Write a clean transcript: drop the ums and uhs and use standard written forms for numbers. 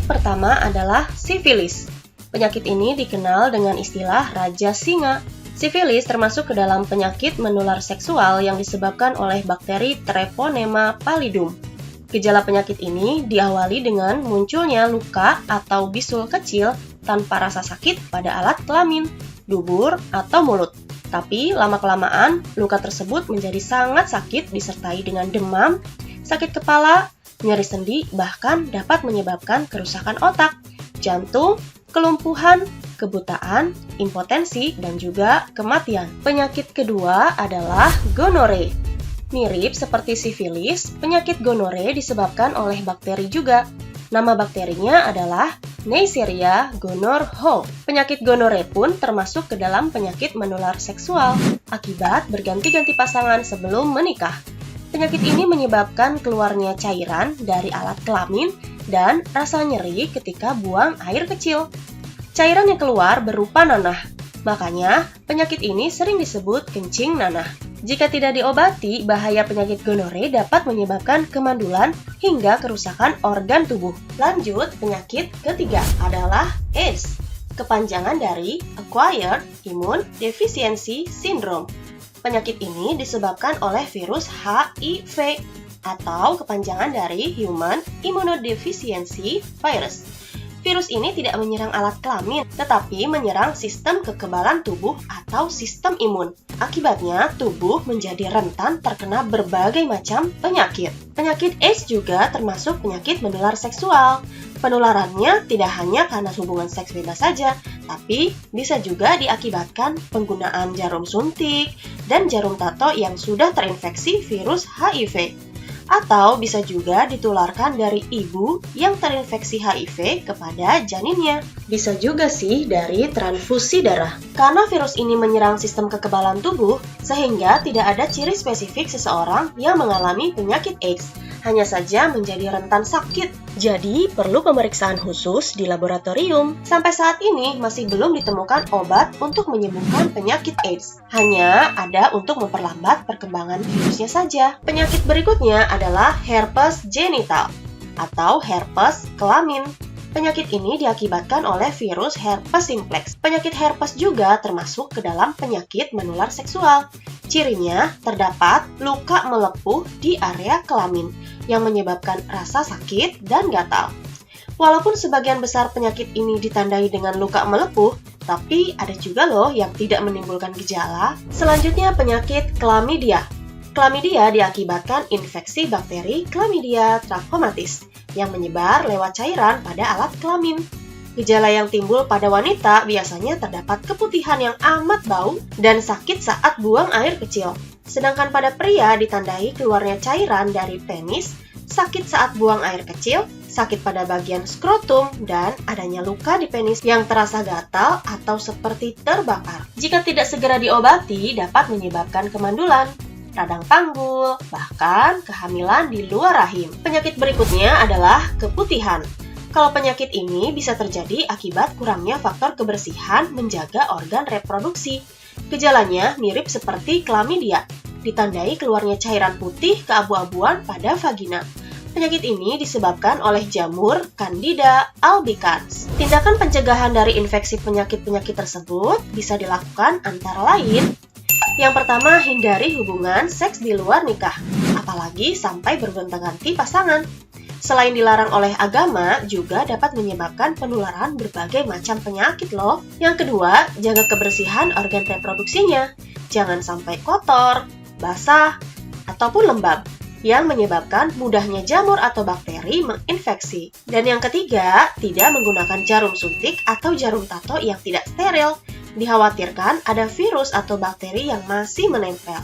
pertama adalah sifilis. Penyakit ini dikenal dengan istilah Raja Singa. Sifilis termasuk ke dalam penyakit menular seksual yang disebabkan oleh bakteri Treponema pallidum. Gejala penyakit ini diawali dengan munculnya luka atau bisul kecil tanpa rasa sakit pada alat kelamin, dubur, atau mulut. Tapi lama-kelamaan, luka tersebut menjadi sangat sakit disertai dengan demam, sakit kepala, nyeri sendi, bahkan dapat menyebabkan kerusakan otak, jantung, kelumpuhan, kebutaan, impotensi, dan juga kematian. Penyakit kedua adalah gonore. Mirip seperti sifilis, penyakit gonore disebabkan oleh bakteri juga. Nama bakterinya adalah Neisseria gonorrhoeae. Penyakit gonore pun termasuk ke dalam penyakit menular seksual akibat berganti-ganti pasangan sebelum menikah. Penyakit ini menyebabkan keluarnya cairan dari alat kelamin dan rasa nyeri ketika buang air kecil. Cairan yang keluar berupa nanah, makanya penyakit ini sering disebut kencing nanah. Jika tidak diobati, bahaya penyakit gonore dapat menyebabkan kemandulan hingga kerusakan organ tubuh. Lanjut, penyakit ketiga adalah AIDS, kepanjangan dari Acquired Immune Deficiency Syndrome. Penyakit ini disebabkan oleh virus HIV atau kepanjangan dari Human Immunodeficiency Virus. Virus ini tidak menyerang alat kelamin, tetapi menyerang sistem kekebalan tubuh atau sistem imun. Akibatnya, tubuh menjadi rentan terkena berbagai macam penyakit. Penyakit AIDS juga termasuk penyakit menular seksual. Penularannya tidak hanya karena hubungan seks bebas saja, tapi bisa juga diakibatkan penggunaan jarum suntik dan jarum tato yang sudah terinfeksi virus HIV. Atau bisa juga ditularkan dari ibu yang terinfeksi HIV kepada janinnya. Bisa juga sih dari transfusi darah. Karena virus ini menyerang sistem kekebalan tubuh, sehingga tidak ada ciri spesifik seseorang yang mengalami penyakit AIDS. Hanya saja menjadi rentan sakit. Jadi, perlu pemeriksaan khusus di laboratorium. Sampai saat ini masih belum ditemukan obat untuk menyembuhkan penyakit AIDS. Hanya ada untuk memperlambat perkembangan virusnya saja. Penyakit berikutnya adalah herpes genital atau herpes kelamin. Penyakit ini diakibatkan oleh virus herpes simplex. Penyakit herpes juga termasuk ke dalam penyakit menular seksual. Cirinya terdapat luka melepuh di area kelamin yang menyebabkan rasa sakit dan gatal. Walaupun sebagian besar penyakit ini ditandai dengan luka melepuh, tapi ada juga loh yang tidak menimbulkan gejala. Selanjutnya penyakit chlamydia. Chlamydia diakibatkan infeksi bakteri Chlamydia trachomatis yang menyebar lewat cairan pada alat kelamin. Gejala yang timbul pada wanita biasanya terdapat keputihan yang amat bau dan sakit saat buang air kecil. Sedangkan pada pria ditandai keluarnya cairan dari penis, sakit saat buang air kecil, sakit pada bagian skrotum, dan adanya luka di penis yang terasa gatal atau seperti terbakar. Jika tidak segera diobati, dapat menyebabkan kemandulan, radang panggul, bahkan kehamilan di luar rahim. Penyakit berikutnya adalah keputihan. Kalau penyakit ini bisa terjadi akibat kurangnya faktor kebersihan menjaga organ reproduksi. Gejalanya mirip seperti chlamydia, ditandai keluarnya cairan putih keabu-abuan pada vagina. Penyakit ini disebabkan oleh jamur Candida albicans. Tindakan pencegahan dari infeksi penyakit-penyakit tersebut bisa dilakukan antara lain: yang pertama, hindari hubungan seks di luar nikah, apalagi sampai bergonta-ganti pasangan. Selain dilarang oleh agama, juga dapat menyebabkan penularan berbagai macam penyakit loh. Yang kedua, jaga kebersihan organ reproduksinya. Jangan sampai kotor, basah, ataupun lembab, yang menyebabkan mudahnya jamur atau bakteri menginfeksi. Dan yang ketiga, tidak menggunakan jarum suntik atau jarum tato yang tidak steril. Dikhawatirkan ada virus atau bakteri yang masih menempel.